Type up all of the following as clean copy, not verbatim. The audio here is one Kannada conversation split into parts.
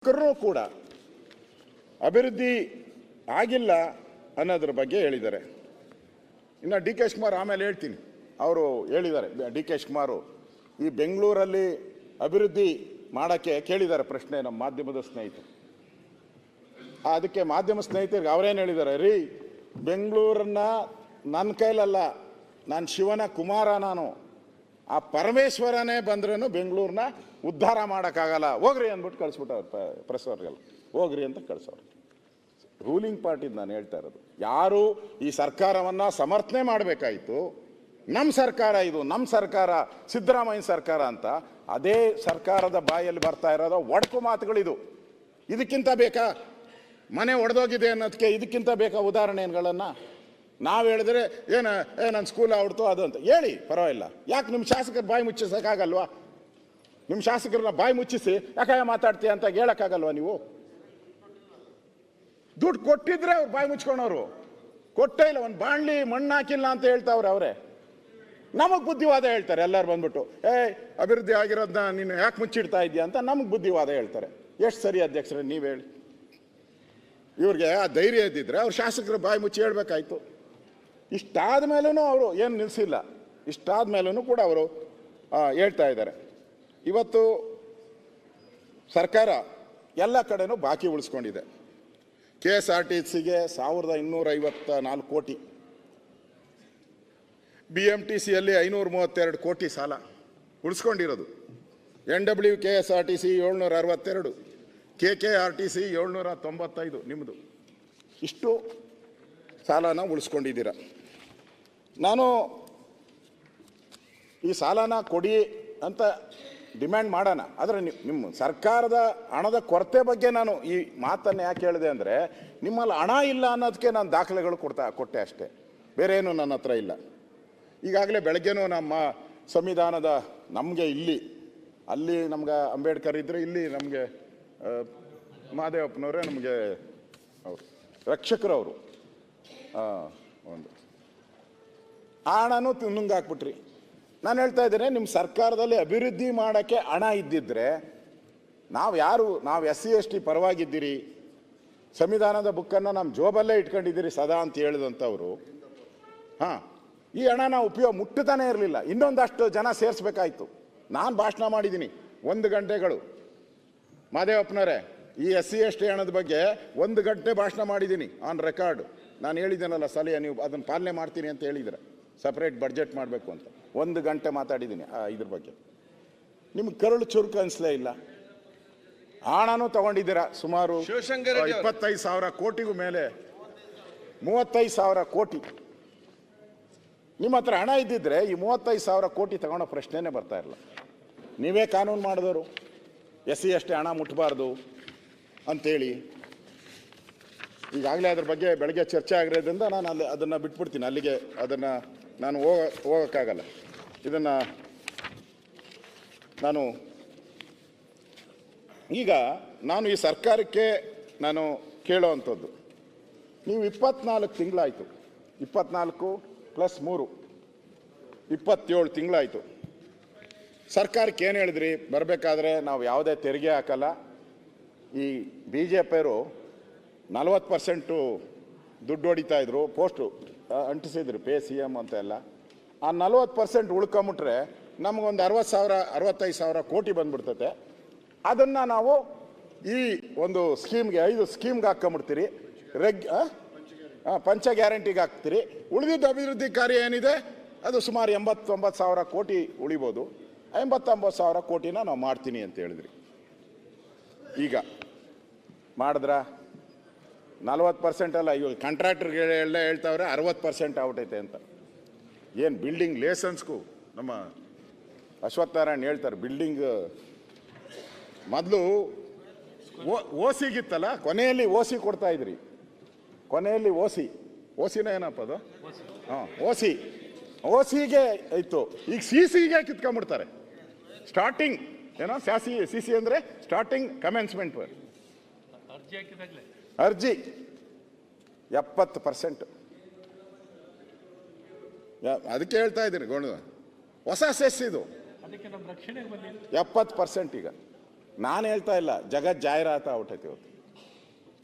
ಕೂಡ ಅಭಿವೃದ್ಧಿ ಆಗಿಲ್ಲ ಅನ್ನೋದ್ರ ಬಗ್ಗೆ ಹೇಳಿದ್ದಾರೆ. ಇನ್ನು ಡಿ ಕೆ ಶಿವಕುಮಾರ್ ಆಮೇಲೆ ಹೇಳ್ತೀನಿ, ಅವರು ಹೇಳಿದ್ದಾರೆ. ಡಿ ಕೆ ಶಿವಕುಮಾರ್ ಈ ಬೆಂಗಳೂರಲ್ಲಿ ಅಭಿವೃದ್ಧಿ ಮಾಡೋಕ್ಕೆ ಕೇಳಿದ್ದಾರೆ ಪ್ರಶ್ನೆ ನಮ್ಮ ಮಾಧ್ಯಮದ ಸ್ನೇಹಿತರು. ಅದಕ್ಕೆ ಮಾಧ್ಯಮ ಸ್ನೇಹಿತರಿಗೆ ಅವರೇನು ಹೇಳಿದ್ದಾರೆ, ರೀ ಬೆಂಗಳೂರನ್ನ ನನ್ನ ಕೈಲಲ್ಲ, ನಾನು ಶಿವನ ಕುಮಾರ, ನಾನು ಆ ಪರಮೇಶ್ವರನೇ ಬಂದ್ರೂ ಬೆಂಗಳೂರನ್ನ ಉದ್ಧಾರ ಮಾಡೋಕ್ಕಾಗಲ್ಲ, ಹೋಗ್ರಿ ಅಂದ್ಬಿಟ್ಟು ಕಳಿಸ್ಬಿಟ್ಟವ್ರು ಪ್ರೆಸ್ ಅವ್ರಿಗೆಲ್ಲ, ಹೋಗ್ರಿ ಅಂತ ಕಳಿಸೋರು. ರೂಲಿಂಗ್ ಪಾರ್ಟಿದು ನಾನು ಹೇಳ್ತಾ ಇರೋದು. ಯಾರು ಈ ಸರ್ಕಾರವನ್ನು ಸಮರ್ಥನೆ ಮಾಡಬೇಕಾಯಿತು, ನಮ್ಮ ಸರ್ಕಾರ ಇದು, ನಮ್ಮ ಸರ್ಕಾರ ಸಿದ್ದರಾಮಯ್ಯ ಸರ್ಕಾರ ಅಂತ, ಅದೇ ಸರ್ಕಾರದ ಬಾಯಲ್ಲಿ ಬರ್ತಾ ಇರೋದು ಒಡಕು ಮಾತುಗಳಿದು. ಇದಕ್ಕಿಂತ ಬೇಕಾ? ಮನೆ ಒಡೆದೋಗಿದೆ ಅನ್ನೋದಕ್ಕೆ ಇದಕ್ಕಿಂತ ಬೇಕಾ ಉದಾಹರಣೆಗಳನ್ನು? ನಾವು ಹೇಳಿದ್ರೆ ನನ್ನ ಸ್ಕೂಲ್ ಆಡ್ತು ಅದು ಅಂತ ಹೇಳಿ ಪರವಾಗಿಲ್ಲ. ಯಾಕೆ ನಿಮ್ಮ ಶಾಸಕರು ಬಾಯಿ ಮುಚ್ಚಿಸೋಕ್ಕಾಗಲ್ವಾ? ನಿಮ್ಮ ಶಾಸಕರನ್ನ ಬಾಯಿ ಮುಚ್ಚಿಸಿ ಯಾಕೆ ಮಾತಾಡ್ತೀಯ ಅಂತ ಹೇಳೋಕ್ಕಾಗಲ್ವಾ ನೀವು? ದುಡ್ಡು ಕೊಟ್ಟಿದ್ರೆ ಅವ್ರು ಬಾಯಿ ಮುಚ್ಕೊಂಡವ್ರು, ಕೊಟ್ಟೇ ಇಲ್ಲ, ಒಂದು ಬಾಣ್ಲಿ ಮಣ್ಣು ಹಾಕಿಲ್ಲ ಅಂತ ಹೇಳ್ತಾವ್ರೆ ಅವರೇ. ನಮಗೆ ಬುದ್ಧಿವಾದ ಹೇಳ್ತಾರೆ ಎಲ್ಲರೂ ಬಂದ್ಬಿಟ್ಟು, ಅಭಿವೃದ್ಧಿ ಆಗಿರೋದನ್ನ ನೀನು ಯಾಕೆ ಮುಚ್ಚಿಡ್ತಾ ಇದೆಯಾ ಅಂತ ನಮಗೆ ಬುದ್ಧಿವಾದ ಹೇಳ್ತಾರೆ. ಎಷ್ಟು ಸರಿ ಅಧ್ಯಕ್ಷರೇ ನೀವು ಹೇಳಿ? ಇವ್ರಿಗೆ ಆ ಧೈರ್ಯ ಇದ್ದಿದ್ರೆ ಅವ್ರು ಶಾಸಕರು ಬಾಯಿ ಮುಚ್ಚಿ ಹೇಳ್ಬೇಕಾಯ್ತು. ಇಷ್ಟಾದ ಮೇಲೂ ಅವರು ಏನು ನಿಲ್ಲಿಸಿಲ್ಲ. ಇಷ್ಟಾದ ಮೇಲೂ ಕೂಡ ಅವರು ಹೇಳ್ತಾ ಇದ್ದಾರೆ. ಇವತ್ತು ಸರ್ಕಾರ ಎಲ್ಲ ಕಡೆನೂ ಬಾಕಿ ಉಳಿಸ್ಕೊಂಡಿದೆ. KSRTCಗೆ 1254 ಕೋಟಿ, BMTCಯಲ್ಲಿ 532 ಕೋಟಿ ಸಾಲ ಉಳಿಸ್ಕೊಂಡಿರೋದು, NWKSRTC 762, KKRTC 795 ನಿಮ್ಮದು. ಇಷ್ಟು ಸಾಲನ ಉಳಿಸ್ಕೊಂಡಿದ್ದೀರ. ನಾನು ಈ ಸಾಲನ ಕೊಡಿ ಅಂತ ಡಿಮ್ಯಾಂಡ್ ಮಾಡೋಣ, ಆದರೆ ನಿಮ್ಮ ಸರ್ಕಾರದ ಹಣದ ಕೊರತೆ ಬಗ್ಗೆ ನಾನು ಈ ಮಾತನ್ನು ಯಾಕೆ ಹೇಳಿದೆ ಅಂದರೆ, ನಿಮ್ಮಲ್ಲಿ ಹಣ ಇಲ್ಲ ಅನ್ನೋದಕ್ಕೆ ನಾನು ದಾಖಲೆಗಳು ಕೊಟ್ಟೆ ಅಷ್ಟೇ, ಬೇರೆ ಏನು ನನ್ನ ಹತ್ರ ಇಲ್ಲ. ಈಗಾಗಲೇ ಬೆಳಗ್ಗೆನೂ ನಮ್ಮ ಸಂವಿಧಾನದ ನಮಗೆ ಅಲ್ಲಿ ನಮ್ಗೆ ಅಂಬೇಡ್ಕರ್ ಇದ್ದರೆ, ಇಲ್ಲಿ ನಮಗೆ ಮಹದೇವಪ್ಪನವರೇ ನಮಗೆ ಅವರು ರಕ್ಷಕರವರು ಒಂದು ಹಣನೂ ನುಂಗಾಕ್ಬಿಟ್ರಿ. ನಾನು ಹೇಳ್ತಾ ಇದ್ದೇನೆ, ನಿಮ್ಮ ಸರ್ಕಾರದಲ್ಲಿ ಅಭಿವೃದ್ಧಿ ಮಾಡೋಕ್ಕೆ ಹಣ ಇದ್ದಿದ್ರೆ ನಾವು SC ST ಪರವಾಗಿದ್ದೀರಿ, ಸಂವಿಧಾನದ ಬುಕ್ಕನ್ನು ನಮ್ಮ ಜೋಬಲ್ಲೇ ಇಟ್ಕೊಂಡಿದ್ದೀರಿ ಸದಾ ಅಂತ ಹೇಳಿದಂಥವ್ರು, ಈ ಹಣ ನಾವು ಮುಟ್ಟತಾನೆ ಇರಲಿಲ್ಲ. ಇನ್ನೊಂದಷ್ಟು ಜನ ಸೇರಿಸ್ಬೇಕಾಯ್ತು. ನಾನು ಭಾಷಣ ಮಾಡಿದ್ದೀನಿ 1 ಗಂಟೆಗಳು. ಮಹದೇವಪ್ಪನವರೇ, ಈ SC ST ಹಣದ ಬಗ್ಗೆ 1 ಗಂಟೆ ಭಾಷಣ ಮಾಡಿದ್ದೀನಿ ಆನ್ ರೆಕಾರ್ಡ್. ನಾನು ಹೇಳಿದ್ದೇನಲ್ಲ ಸಲಹೆ, ನೀವು ಅದನ್ನು ಪಾಲನೆ ಮಾಡ್ತೀನಿ ಅಂತ ಹೇಳಿದರೆ ಸಪ್ರೇಟ್ ಬಡ್ಜೆಟ್ ಮಾಡಬೇಕು ಅಂತ 1 ಗಂಟೆ ಮಾತಾಡಿದ್ದೀನಿ ಇದ್ರ ಬಗ್ಗೆ. ನಿಮ್ಗೆ ಕರುಳು ಚುರುಕು ಅನಿಸ್ಲೇ ಇಲ್ಲ. ಹಣನೂ ತಗೊಂಡಿದ್ದೀರಾ ಸುಮಾರು 25,000 ಕೋಟಿಗೂ ಮೇಲೆ, 35,000 ಕೋಟಿ. ನಿಮ್ಮ ಹತ್ರ ಹಣ ಇದ್ದಿದ್ರೆ ಈ 35,000 ಕೋಟಿ ತಗೊಳ್ಳೋ ಪ್ರಶ್ನೆನೇ ಬರ್ತಾ ಇರಲ್ಲ. ನೀವೇ ಕಾನೂನು ಮಾಡಿದವರು SC ST ಹಣ ಮುಟ್ಟಬಾರ್ದು ಅಂಥೇಳಿ. ಈಗಾಗಲೇ ಅದ್ರ ಬಗ್ಗೆ ಬೆಳಗ್ಗೆ ಚರ್ಚೆ ಆಗಿರೋದ್ರಿಂದ ನಾನು ಅದನ್ನು ಬಿಟ್ಬಿಡ್ತೀನಿ, ಅಲ್ಲಿಗೆ ಅದನ್ನು ನಾನು ಹೋಗೋಕ್ಕಾಗಲ್ಲ. ಇದನ್ನು ನಾನು ಈ ಸರ್ಕಾರಕ್ಕೆ ನಾನು ಕೇಳೋ ಅಂಥದ್ದು, ನೀವು 24 ತಿಂಗಳಾಯಿತು, 24 + 3 27 ತಿಂಗಳಾಯಿತು. ಸರ್ಕಾರಕ್ಕೆ ಏನು ಹೇಳಿದ್ರಿ? ಬರಬೇಕಾದ್ರೆ ನಾವು ಯಾವುದೇ ತೆರಿಗೆ ಹಾಕಲ್ಲ, ಈ BJPಯವರು 40% ದುಡ್ಡು ಹೊಡಿತಾಯಿದ್ರು, ಪೋಸ್ಟು ಅಂಟಿಸಿದ್ರು, ಪೇ CM ಅಂತ ಎಲ್ಲ. ಆ 40% ಉಳ್ಕೊಂಬಿಟ್ರೆ ನಮಗೊಂದು 65,000 ಕೋಟಿ ಬಂದ್ಬಿಡ್ತತೆ. ಅದನ್ನು ನಾವು ಈ ಒಂದು ಸ್ಕೀಮ್ಗೆ 5 ಸ್ಕೀಮ್ಗೆ ಹಾಕ್ಕೊಂಬಿಡ್ತೀರಿ, ಪಂಚ ಗ್ಯಾರಂಟಿಗೆ ಹಾಕ್ತೀರಿ. ಉಳಿದಿದ್ದ ಅಭಿವೃದ್ಧಿ ಕಾರ್ಯ ಏನಿದೆ ಅದು ಸುಮಾರು 80,000 ಕೋಟಿ ಉಳಿಬೋದು. 89,000 ಕೋಟಿನ ನಾವು ಮಾಡ್ತೀನಿ ಅಂತ ಹೇಳಿದ್ರಿ. ಈಗ ಮಾಡಿದ್ರ? 40% ಅಲ್ಲ, ಇವಾಗ ಕಾಂಟ್ರಾಕ್ಟರ್ಗಳೆಲ್ಲ ಹೇಳ್ತಾವ್ರೆ 60% ಆಗ್ಬಿಟ್ಟೈತೆ ಅಂತ. ಏನು ಬಿಲ್ಡಿಂಗ್ ಲೈಸೆನ್ಸ್ಗೂ ನಮ್ಮ ಅಶ್ವತ್ಥನಾರಾಯಣ್ ಹೇಳ್ತಾರೆ, ಬಿಲ್ಡಿಂಗ್ ಮೊದಲು OCಗಿತ್ತಲ್ಲ, ಕೊನೆಯಲ್ಲಿ OC ಕೊಡ್ತಾ ಇದ್ರಿ, ಕೊನೆಯಲ್ಲಿ OCನ ಏನಪ್ಪ ಅದು? OCಗೆ ಇತ್ತು, ಈಗ CCಗೆ ಕಿತ್ಕೊಂಡ್ಬಿಡ್ತಾರೆ. ಸ್ಟಾರ್ಟಿಂಗ್ ಏನೋ CC ಅಂದರೆ ಸ್ಟಾರ್ಟಿಂಗ್ ಕಮೆನ್ಸ್ಮೆಂಟ್ ಅರ್ಜಿ 70%. ಅದಕ್ಕೆ ಹೇಳ್ತಾ ಇದ್ದೀನಿ, ಹೊಸ ಸೆಸ್ ಇದು 70% ಈಗ. ನಾನು ಹೇಳ್ತಾ ಇಲ್ಲ, ಜಗತ್ ಜಾಹೀರಾತ ಆಗ್ಬಿಟ್ಟೈತೆ ಇವತ್ತು.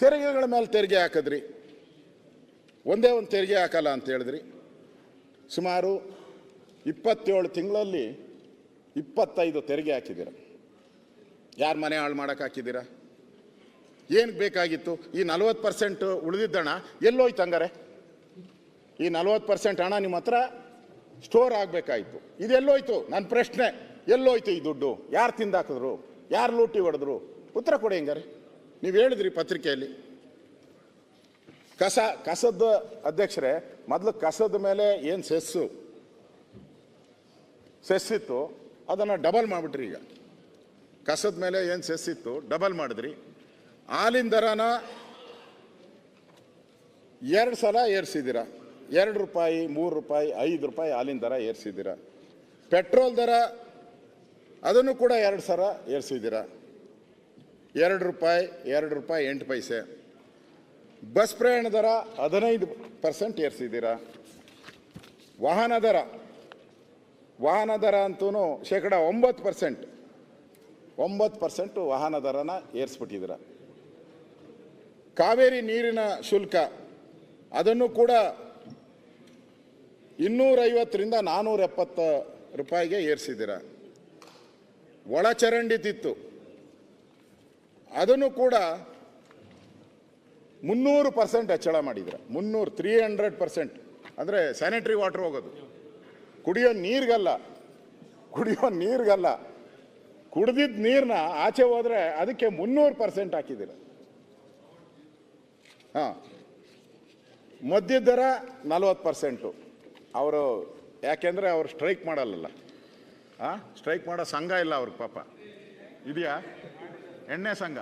ತೆರಿಗೆಗಳ ಮೇಲೆ ತೆರಿಗೆ ಹಾಕಿದ್ರಿ, ಒಂದೇ ಒಂದು ತೆರಿಗೆ ಹಾಕಲ್ಲ ಅಂತ ಹೇಳಿದ್ರಿ. ಸುಮಾರು 27 ತಿಂಗಳಲ್ಲಿ 25 ತೆರಿಗೆ ಹಾಕಿದ್ದೀರ. ಯಾರು ಮನೆ ಹಾಳು ಮಾಡೋಕೆ ಹಾಕಿದ್ದೀರಾ? ಏನಕ್ಕೆ ಬೇಕಾಗಿತ್ತು? ಈ 40% ಉಳಿದಿದ್ದಣ ಎಲ್ಲೋಯ್ತು ಹಂಗಾರೆ? ಈ 40% ಹಣ ನಿಮ್ಮ ಹತ್ರ ಸ್ಟೋರ್ ಆಗಬೇಕಾಯಿತು, ಇದೆಲ್ಲೋಯ್ತು? ನನ್ನ ಪ್ರಶ್ನೆ, ಎಲ್ಲೋಯ್ತು ಈ ದುಡ್ಡು? ಯಾರು ತಿಂದಾಕಿದ್ರು? ಯಾರು ಲೂಟಿ ಹೊಡೆದ್ರು? ಉತ್ತರ ಕೊಡಿ ಹೆಂಗಾರೆ. ನೀವು ಹೇಳಿದ್ರಿ ಪತ್ರಿಕೆಯಲ್ಲಿ. ಕಸದ ಅಧ್ಯಕ್ಷರೇ, ಮೊದಲು ಕಸದ ಮೇಲೆ ಏನು ಸೆಸ್ಸಿತ್ತು ಅದನ್ನು ಡಬಲ್ ಮಾಡಿಬಿಟ್ರಿ. ಈಗ ಕಸದ ಮೇಲೆ ಏನು ಸೆಸ್ಸಿತ್ತು ಡಬಲ್ ಮಾಡಿದ್ರಿ. ಹಾಲಿನ ದರನ 2 ಸಲ ಏರಿಸಿದ್ದೀರ. 2 ರೂಪಾಯಿ, 3 ರೂಪಾಯಿ, 5 ರೂಪಾಯಿ ಹಾಲಿನ ದರ ಏರಿಸಿದ್ದೀರ. ಪೆಟ್ರೋಲ್ ದರ ಅದನ್ನು ಕೂಡ 2 ಸಲ ಏರಿಸಿದ್ದೀರ. 2 ರೂಪಾಯಿ, 2 ರೂಪಾಯಿ 8 ಪೈಸೆ. ಬಸ್ ಪ್ರಯಾಣ ದರ 15% ಏರಿಸಿದ್ದೀರ. ವಾಹನ ದರ ಅಂತೂ ಶೇಕಡ 9% ವಾಹನ ದರನ ಏರಿಸ್ಬಿಟ್ಟಿದ್ದೀರ. ಕಾವೇರಿ ನೀರಿನ ಶುಲ್ಕ ಅದನ್ನು ಕೂಡ 250ರಿಂದ 470 ರೂಪಾಯಿಗೆ ಏರಿಸಿದ್ದೀರ. ಒಳಚರಂಡಿ ತಿತ್ತು ಅದನ್ನು ಕೂಡ 300% ಹೆಚ್ಚಳ ಮಾಡಿದ್ದೀರ. 300% ಅಂದರೆ ಸ್ಯಾನಿಟರಿ ವಾಟರ್ ಹೋಗೋದು, ಕುಡಿಯೋ ನೀರಿಗಲ್ಲ. ಕುಡಿದಿದ್ದ ನೀರನ್ನ ಆಚೆ ಹೋದರೆ ಅದಕ್ಕೆ 300% ಹಾಕಿದ್ದೀರ. ಹಾಂ, ಮದ್ಯದ ದರ 40%. ಅವರು ಯಾಕೆಂದರೆ ಅವರು ಸ್ಟ್ರೈಕ್ ಮಾಡಲ್ಲ. ಸ್ಟ್ರೈಕ್ ಮಾಡೋ ಸಂಘ ಇಲ್ಲ ಅವ್ರಿಗೆ, ಪಾಪ. ಇದೆಯಾ ಎಣ್ಣೆ ಸಂಘ?